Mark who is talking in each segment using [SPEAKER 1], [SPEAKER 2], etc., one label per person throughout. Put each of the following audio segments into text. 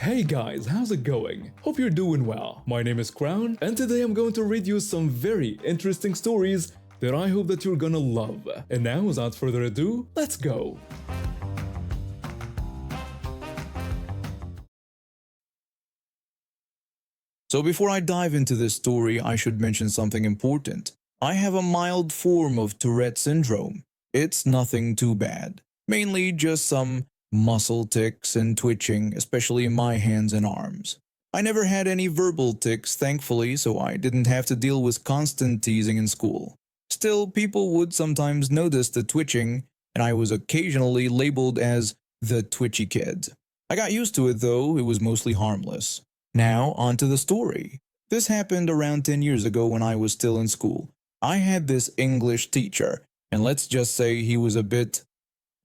[SPEAKER 1] Hey guys, how's it going? Hope you're doing well. My name is Crown, and today I'm going to read you some very interesting stories that I hope that you're gonna love. And now, without further ado, let's go!
[SPEAKER 2] So before I dive into this story, I should mention something important. I have a mild form of Tourette syndrome. It's nothing too bad. Mainly just some muscle tics and twitching, especially in my hands and arms. I never had any verbal tics, thankfully, so I didn't have to deal with constant teasing in school. Still, people would sometimes notice the twitching, and I was occasionally labeled as the twitchy kid. I got used to it though, it was mostly harmless. Now, on to the story. This happened around 10 years ago when I was still in school. I had this English teacher, and let's just say he was a bit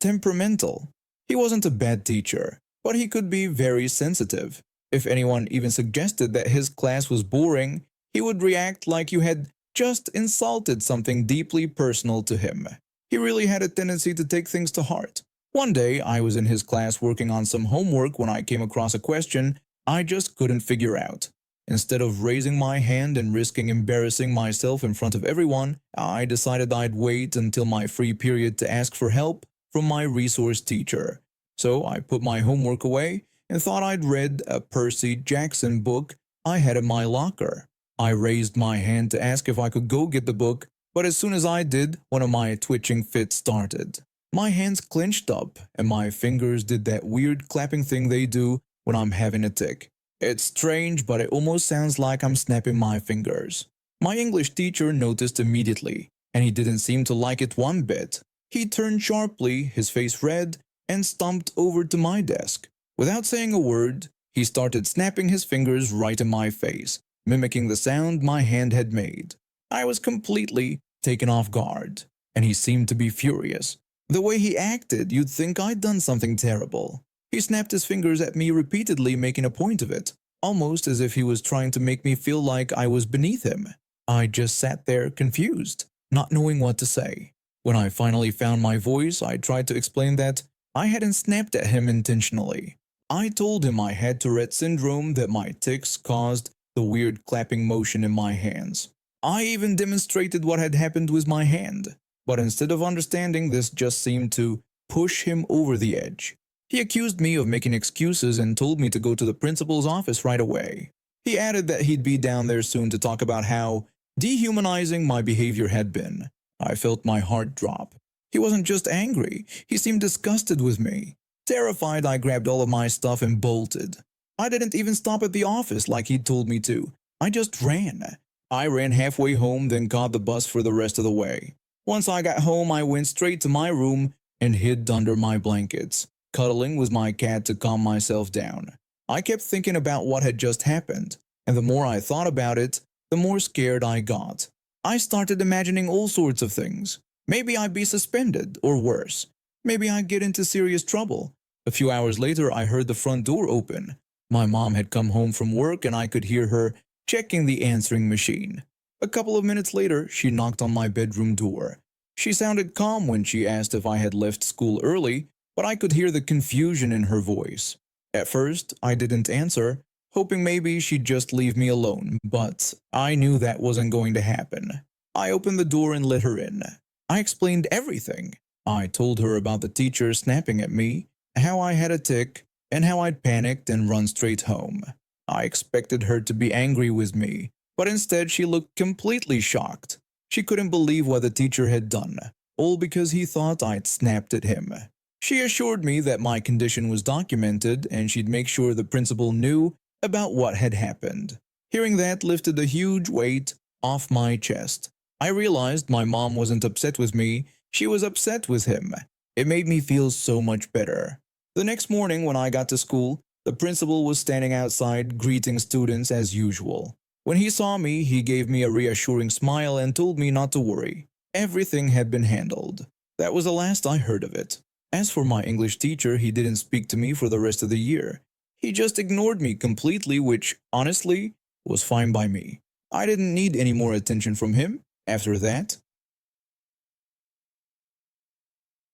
[SPEAKER 2] temperamental. He wasn't a bad teacher, but he could be very sensitive. If anyone even suggested that his class was boring, he would react like you had just insulted something deeply personal to him. He really had a tendency to take things to heart. One day, I was in his class working on some homework when I came across a question I just couldn't figure out. Instead of raising my hand and risking embarrassing myself in front of everyone, I decided I'd wait until my free period to ask for help from my resource teacher. So I put my homework away and thought I'd read a Percy Jackson book I had in my locker. I raised my hand to ask if I could go get the book, but as soon as I did, one of my twitching fits started. My hands clenched up and my fingers did that weird clapping thing they do when I'm having a tic. It's strange, but it almost sounds like I'm snapping my fingers. My English teacher noticed immediately, and he didn't seem to like it one bit. He turned sharply, his face red, and stomped over to my desk. Without saying a word, he started snapping his fingers right in my face, mimicking the sound my hand had made. I was completely taken off guard, and he seemed to be furious. The way he acted, you'd think I'd done something terrible. He snapped his fingers at me repeatedly, making a point of it, almost as if he was trying to make me feel like I was beneath him. I just sat there confused, not knowing what to say. When I finally found my voice, I tried to explain that I hadn't snapped at him intentionally. I told him I had Tourette syndrome, that my tics caused the weird clapping motion in my hands. I even demonstrated what had happened with my hand, but instead of understanding, this just seemed to push him over the edge. He accused me of making excuses and told me to go to the principal's office right away. He added that he'd be down there soon to talk about how dehumanizing my behavior had been. I felt my heart drop. He wasn't just angry, he seemed disgusted with me. Terrified, I grabbed all of my stuff and bolted. I didn't even stop at the office like he'd told me to. I just ran. I ran halfway home, then caught the bus for the rest of the way. Once I got home, I went straight to my room and hid under my blankets, cuddling with my cat to calm myself down. I kept thinking about what had just happened, and the more I thought about it, the more scared I got. I started imagining all sorts of things. Maybe I'd be suspended, or worse. Maybe I'd get into serious trouble. A few hours later, I heard the front door open. My mom had come home from work and I could hear her checking the answering machine. A couple of minutes later, she knocked on my bedroom door. She sounded calm when she asked if I had left school early, but I could hear the confusion in her voice. At first, I didn't answer, hoping maybe she'd just leave me alone, but I knew that wasn't going to happen. I opened the door and let her in. I explained everything. I told her about the teacher snapping at me, how I had a tic, and how I'd panicked and run straight home. I expected her to be angry with me, but instead she looked completely shocked. She couldn't believe what the teacher had done, all because he thought I'd snapped at him. She assured me that my condition was documented and she'd make sure the principal knew about what had happened. Hearing that lifted a huge weight off my chest. I realized my mom wasn't upset with me, she was upset with him. It made me feel so much better. The next morning when I got to school, the principal was standing outside greeting students as usual. When he saw me, he gave me a reassuring smile and told me not to worry. Everything had been handled. That was the last I heard of it. As for my English teacher, he didn't speak to me for the rest of the year. He just ignored me completely, which, honestly, was fine by me. I didn't need any more attention from him after that.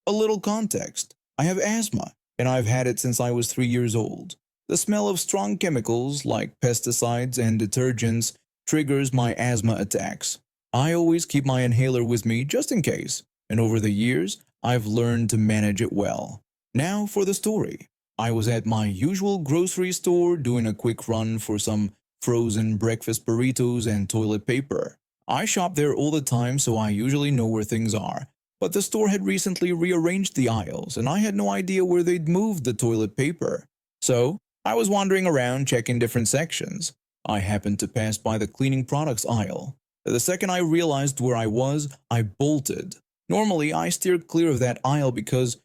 [SPEAKER 2] A little context. I have asthma, and I've had it since I was 3 years old. The smell of strong chemicals like pesticides and detergents triggers my asthma attacks. I always keep my inhaler with me just in case, and over the years, I've learned to manage it well. Now for the story. I was at my usual grocery store doing a quick run for some frozen breakfast burritos and toilet paper. I shop there all the time, so I usually know where things are. But the store had recently rearranged the aisles, and I had no idea where they'd moved the toilet paper. So, I was wandering around checking different sections. I happened to pass by the cleaning products aisle. The second I realized where I was, I bolted. Normally, I steer clear of that aisle because,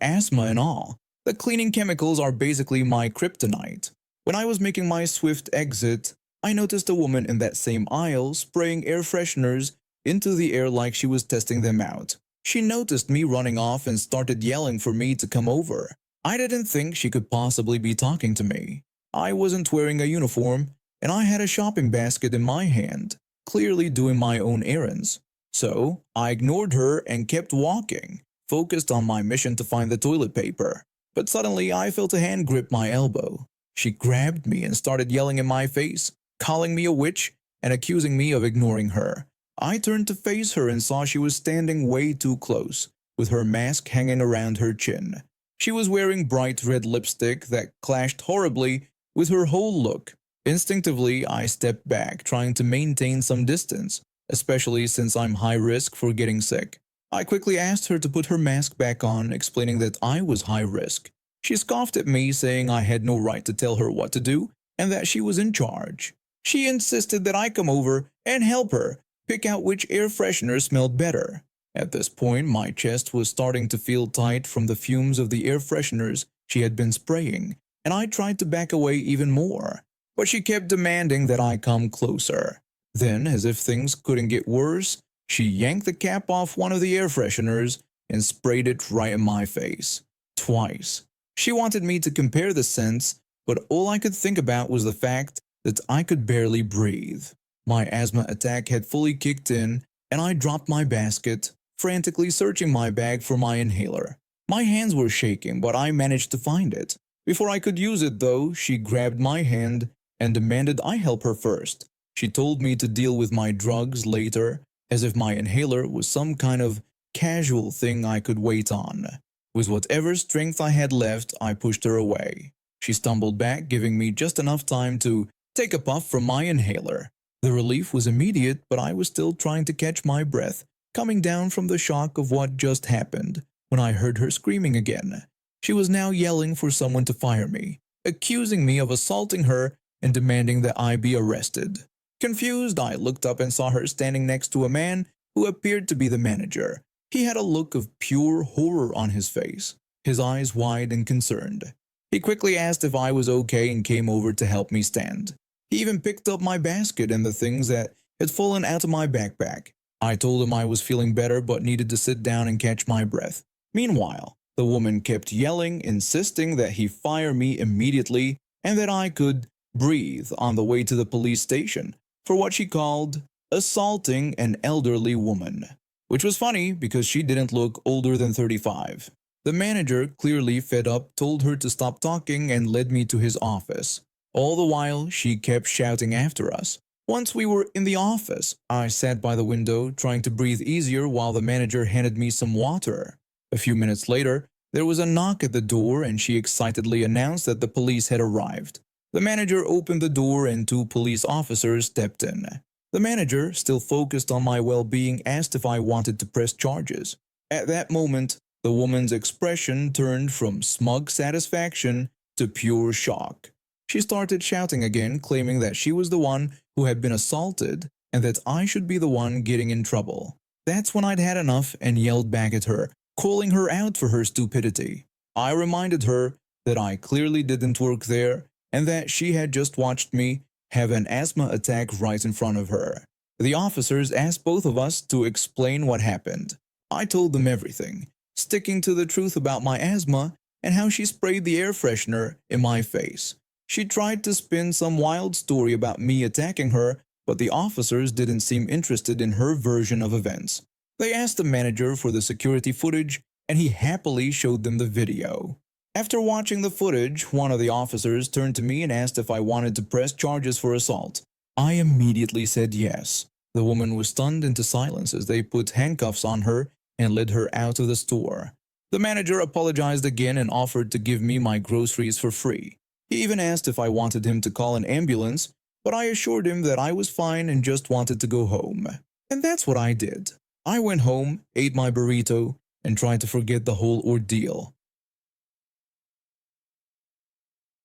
[SPEAKER 2] asthma and all. The cleaning chemicals are basically my kryptonite. When I was making my swift exit, I noticed a woman in that same aisle spraying air fresheners into the air like she was testing them out. She noticed me running off and started yelling for me to come over. I didn't think she could possibly be talking to me. I wasn't wearing a uniform, and I had a shopping basket in my hand, clearly doing my own errands. So, I ignored her and kept walking, focused on my mission to find the toilet paper. But suddenly, I felt a hand grip my elbow. She grabbed me and started yelling in my face, calling me a witch and accusing me of ignoring her. I turned to face her and saw she was standing way too close, with her mask hanging around her chin. She was wearing bright red lipstick that clashed horribly with her whole look. Instinctively, I stepped back, trying to maintain some distance, especially since I'm high risk for getting sick. I quickly asked her to put her mask back on, explaining that I was high risk. She scoffed at me, saying I had no right to tell her what to do and that she was in charge. She insisted that I come over and help her pick out which air freshener smelled better. At this point, my chest was starting to feel tight from the fumes of the air fresheners she had been spraying, and I tried to back away even more. But she kept demanding that I come closer. Then, as if things couldn't get worse, she yanked the cap off one of the air fresheners and sprayed it right in my face. Twice. She wanted me to compare the scents, but all I could think about was the fact that I could barely breathe. My asthma attack had fully kicked in, and I dropped my basket, frantically searching my bag for my inhaler. My hands were shaking, but I managed to find it. Before I could use it, though, she grabbed my hand and demanded I help her first. She told me to deal with my drugs later, as if my inhaler was some kind of casual thing I could wait on. With whatever strength I had left, I pushed her away. She stumbled back, giving me just enough time to take a puff from my inhaler. The relief was immediate, but I was still trying to catch my breath, coming down from the shock of what just happened, when I heard her screaming again. She was now yelling for someone to fire me, accusing me of assaulting her and demanding that I be arrested. Confused, I looked up and saw her standing next to a man who appeared to be the manager. He had a look of pure horror on his face, his eyes wide and concerned. He quickly asked if I was okay and came over to help me stand. He even picked up my basket and the things that had fallen out of my backpack. I told him I was feeling better but needed to sit down and catch my breath. Meanwhile, the woman kept yelling, insisting that he fire me immediately and that I could breathe on the way to the police station for what she called assaulting an elderly woman. Which was funny because she didn't look older than 35. The manager, clearly fed up, told her to stop talking and led me to his office. All the while, she kept shouting after us. Once we were in the office, I sat by the window trying to breathe easier while the manager handed me some water. A few minutes later, there was a knock at the door and she excitedly announced that the police had arrived. The manager opened the door and 2 police officers stepped in. The manager, still focused on my well-being, asked if I wanted to press charges. At that moment, the woman's expression turned from smug satisfaction to pure shock. She started shouting again, claiming that she was the one who had been assaulted and that I should be the one getting in trouble. That's when I'd had enough and yelled back at her, calling her out for her stupidity. I reminded her that I clearly didn't work there and that she had just watched me have an asthma attack right in front of her. The officers asked both of us to explain what happened. I told them everything, sticking to the truth about my asthma and how she sprayed the air freshener in my face. She tried to spin some wild story about me attacking her, but the officers didn't seem interested in her version of events. They asked the manager for the security footage, and he happily showed them the video. After watching the footage, one of the officers turned to me and asked if I wanted to press charges for assault. I immediately said yes. The woman was stunned into silence as they put handcuffs on her and led her out of the store. The manager apologized again and offered to give me my groceries for free. He even asked if I wanted him to call an ambulance, but I assured him that I was fine and just wanted to go home. And that's what I did. I went home, ate my burrito, and tried to forget the whole ordeal.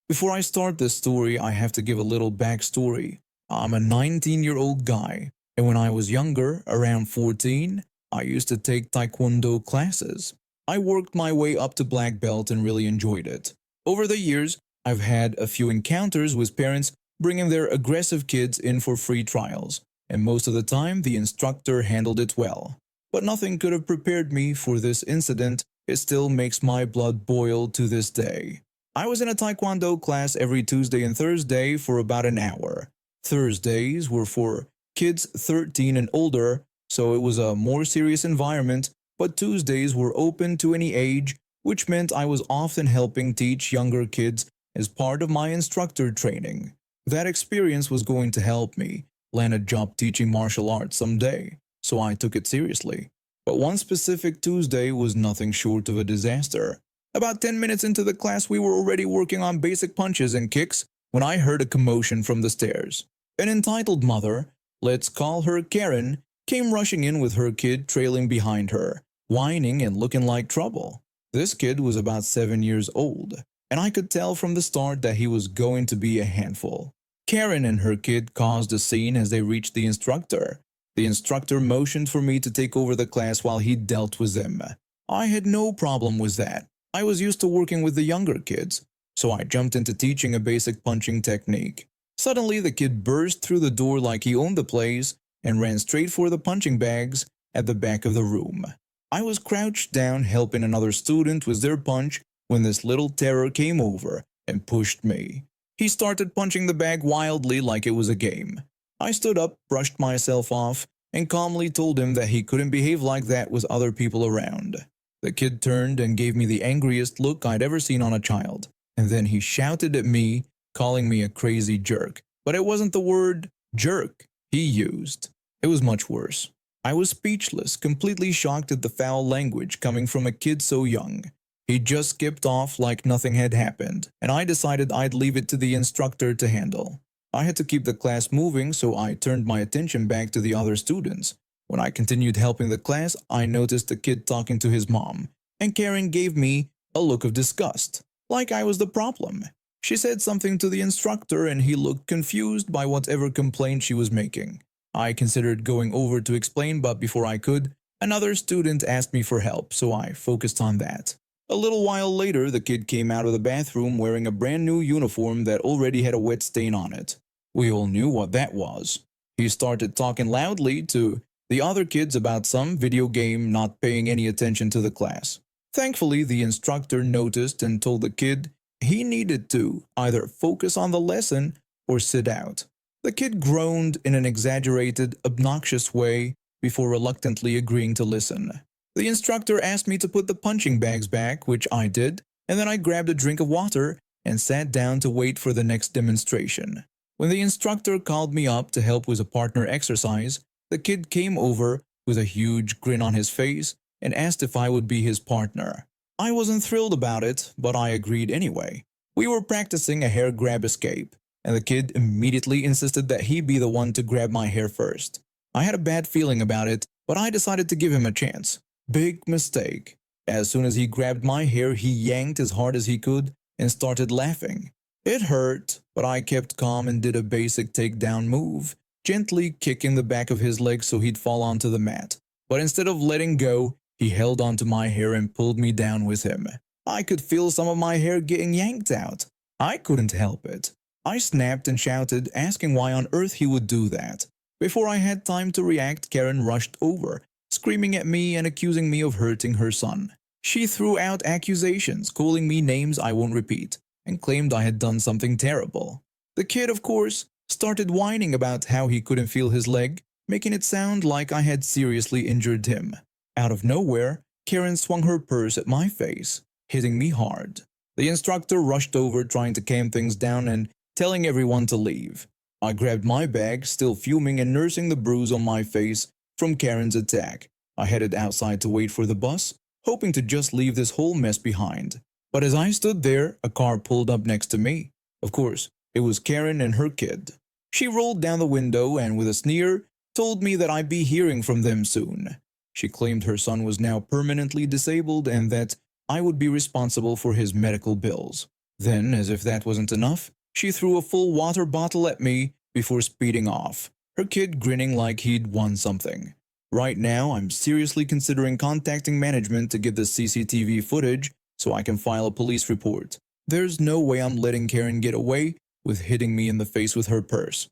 [SPEAKER 2] Before I start this story, I have to give a little backstory. I'm a 19-year-old guy, and when I was younger, around 14, I used to take Taekwondo classes. I worked my way up to black belt and really enjoyed it. Over the years, I've had a few encounters with parents bringing their aggressive kids in for free trials, and most of the time the instructor handled it well. But nothing could have prepared me for this incident. It still makes my blood boil to this day. I was in a Taekwondo class every Tuesday and Thursday for about an hour. Thursdays were for kids 13 and older, so it was a more serious environment, but Tuesdays were open to any age, which meant I was often helping teach younger kids as part of my instructor training. That experience was going to help me land a job teaching martial arts someday, so I took it seriously. But one specific Tuesday was nothing short of a disaster. About 10 minutes into the class, we were already working on basic punches and kicks when I heard a commotion from the stairs. An entitled mother, let's call her Karen, came rushing in with her kid trailing behind her, whining and looking like trouble. This kid was about 7 years old, and I could tell from the start that he was going to be a handful. Karen and her kid caused a scene as they reached the instructor. The instructor motioned for me to take over the class while he dealt with them. I had no problem with that. I was used to working with the younger kids, so I jumped into teaching a basic punching technique. Suddenly, the kid burst through the door like he owned the place and ran straight for the punching bags at the back of the room. I was crouched down helping another student with their punch when this little terror came over and pushed me. He started punching the bag wildly like it was a game. I stood up, brushed myself off, and calmly told him that he couldn't behave like that with other people around. The kid turned and gave me the angriest look I'd ever seen on a child, and then he shouted at me, calling me a crazy jerk. But it wasn't the word jerk he used. It was much worse. I was speechless, completely shocked at the foul language coming from a kid so young. He just skipped off like nothing had happened, and I decided I'd leave it to the instructor to handle. I had to keep the class moving, so I turned my attention back to the other students. When I continued helping the class, I noticed the kid talking to his mom, and Karen gave me a look of disgust, like I was the problem. She said something to the instructor and he looked confused by whatever complaint she was making. I considered going over to explain, but before I could, another student asked me for help, so I focused on that. A little while later, the kid came out of the bathroom wearing a brand new uniform that already had a wet stain on it. We all knew what that was. He started talking loudly to the other kids about some video game, not paying any attention to the class. Thankfully, the instructor noticed and told the kid he needed to either focus on the lesson or sit out. The kid groaned in an exaggerated, obnoxious way before reluctantly agreeing to listen. The instructor asked me to put the punching bags back, which I did, and then I grabbed a drink of water and sat down to wait for the next demonstration. When the instructor called me up to help with a partner exercise, the kid came over with a huge grin on his face and asked if I would be his partner. I wasn't thrilled about it, but I agreed anyway. We were practicing a hair grab escape, and the kid immediately insisted that he be the one to grab my hair first. I had a bad feeling about it, but I decided to give him a chance. Big mistake. As soon as he grabbed my hair, he yanked as hard as he could and started laughing. It hurt, but I kept calm and did a basic takedown move, gently kicking the back of his leg so he'd fall onto the mat. But instead of letting go, he held onto my hair and pulled me down with him. I could feel some of my hair getting yanked out. I couldn't help it. I snapped and shouted, asking why on earth he would do that. Before I had time to react, Karen rushed over, screaming at me and accusing me of hurting her son. She threw out accusations, calling me names I won't repeat, and claimed I had done something terrible. The kid, of course, started whining about how he couldn't feel his leg, making it sound like I had seriously injured him. Out of nowhere, Karen swung her purse at my face, hitting me hard. The instructor rushed over trying to calm things down and telling everyone to leave. I grabbed my bag, still fuming and nursing the bruise on my face from Karen's attack. I headed outside to wait for the bus, hoping to just leave this whole mess behind. But as I stood there, a car pulled up next to me. Of course, it was Karen and her kid. She rolled down the window and with a sneer, told me that I'd be hearing from them soon. She claimed her son was now permanently disabled and that I would be responsible for his medical bills. Then, as if that wasn't enough, she threw a full water bottle at me before speeding off, her kid grinning like he'd won something. Right now, I'm seriously considering contacting management to get the CCTV footage so I can file a police report. There's no way I'm letting Karen get away with hitting me in the face with her purse.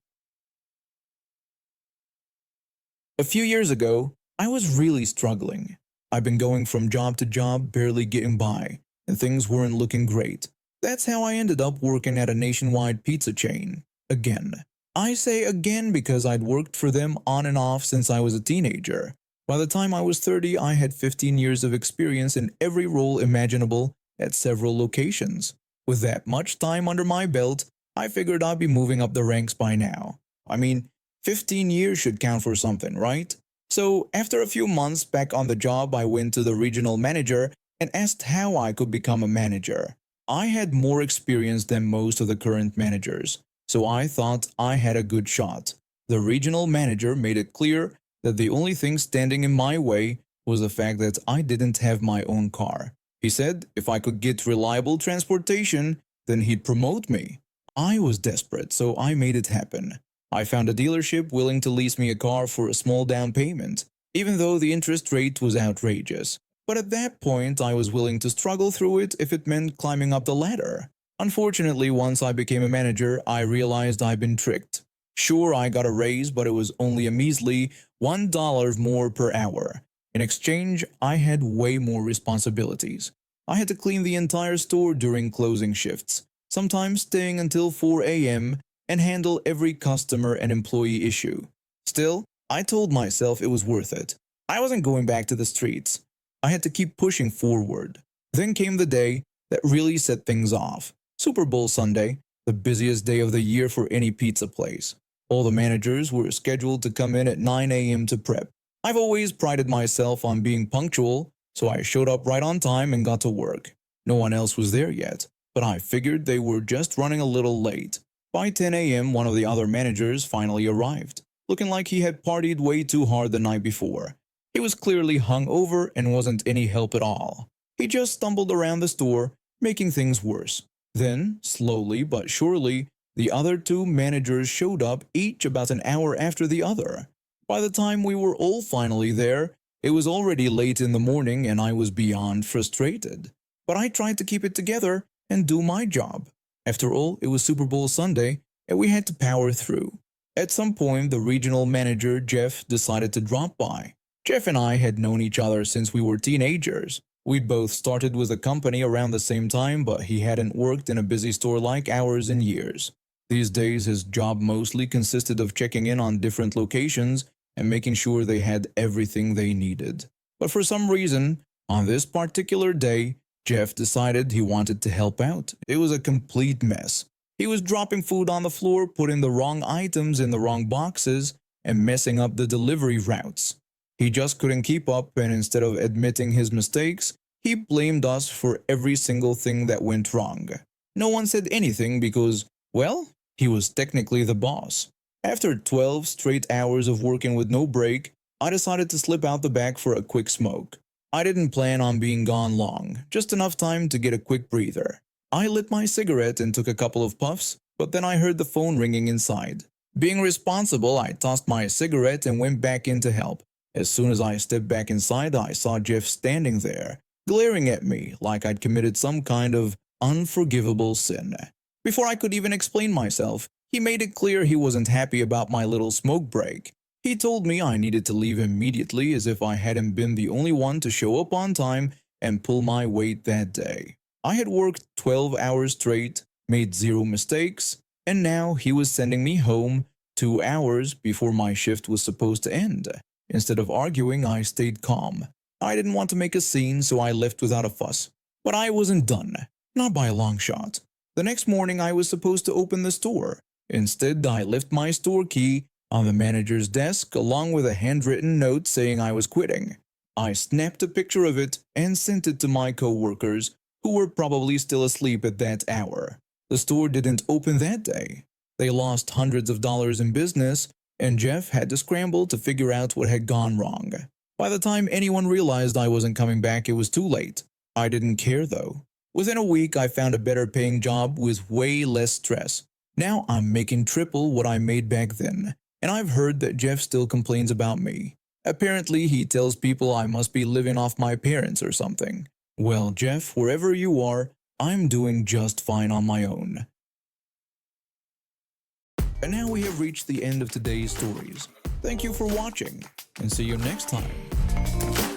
[SPEAKER 2] A few years ago, I was really struggling. I've been going from job to job, barely getting by, and things weren't looking great. That's how I ended up working at a nationwide pizza chain. Again. I say again because I'd worked for them on and off since I was a teenager. By the time I was 30, I had 15 years of experience in every role imaginable at several locations. With that much time under my belt, I figured I'd be moving up the ranks by now. I mean, 15 years should count for something, right? So, after a few months back on the job, I went to the regional manager and asked how I could become a manager. I had more experience than most of the current managers, so I thought I had a good shot. The regional manager made it clear that the only thing standing in my way was the fact that I didn't have my own car. He said if I could get reliable transportation, then he'd promote me. I was desperate, so I made it happen. I found a dealership willing to lease me a car for a small down payment, even though the interest rate was outrageous. But at that point, I was willing to struggle through it if it meant climbing up the ladder. Unfortunately, once I became a manager, I realized I'd been tricked. Sure, I got a raise, but it was only a measly $1 more per hour. In exchange, I had way more responsibilities. I had to clean the entire store during closing shifts, sometimes staying until 4 a.m., and handle every customer and employee issue. Still, I told myself it was worth it. I wasn't going back to the streets. I had to keep pushing forward. Then came the day that really set things off. Super Bowl Sunday, the busiest day of the year for any pizza place. All the managers were scheduled to come in at 9 a.m. to prep. I've always prided myself on being punctual, so I showed up right on time and got to work. No one else was there yet, but I figured they were just running a little late. By 10 a.m., one of the other managers finally arrived, looking like he had partied way too hard the night before. He was clearly hungover and wasn't any help at all. He just stumbled around the store, making things worse. Then, slowly but surely, the other two managers showed up, each about an hour after the other. By the time we were all finally there, it was already late in the morning and I was beyond frustrated. But I tried to keep it together and do my job. After all, it was Super Bowl Sunday and we had to power through. At some point, the regional manager, Jeff, decided to drop by. Jeff and I had known each other since we were teenagers. We'd both started with the company around the same time, but he hadn't worked in a busy store like ours in years. These days, his job mostly consisted of checking in on different locations and making sure they had everything they needed. But for some reason, on this particular day, Jeff decided he wanted to help out. It was a complete mess. He was dropping food on the floor, putting the wrong items in the wrong boxes, and messing up the delivery routes. He just couldn't keep up, and instead of admitting his mistakes, he blamed us for every single thing that went wrong. No one said anything because, well, he was technically the boss. After 12 straight hours of working with no break, I decided to slip out the back for a quick smoke. I didn't plan on being gone long, just enough time to get a quick breather. I lit my cigarette and took a couple of puffs, but then I heard the phone ringing inside. Being responsible, I tossed my cigarette and went back in to help. As soon as I stepped back inside, I saw Jeff standing there, glaring at me like I'd committed some kind of unforgivable sin. Before I could even explain myself, he made it clear he wasn't happy about my little smoke break. He told me I needed to leave immediately as if I hadn't been the only one to show up on time and pull my weight that day. I had worked 12 hours straight, made zero mistakes, and now he was sending me home 2 hours before my shift was supposed to end. Instead of arguing, I stayed calm. I didn't want to make a scene, so I left without a fuss. But I wasn't done. Not by a long shot. The next morning I was supposed to open the store. Instead, I left my store key on the manager's desk along with a handwritten note saying I was quitting. I snapped a picture of it and sent it to my co-workers, who were probably still asleep at that hour. The store didn't open that day. They lost hundreds of dollars in business, and Jeff had to scramble to figure out what had gone wrong. By the time anyone realized I wasn't coming back, it was too late. I didn't care though. Within a week, I found a better paying job with way less stress. Now I'm making triple what I made back then, and I've heard that Jeff still complains about me. Apparently, he tells people I must be living off my parents or something. Well, Jeff, wherever you are, I'm doing just fine on my own. And now we have reached the end of today's stories. Thank you for watching, and see you next time.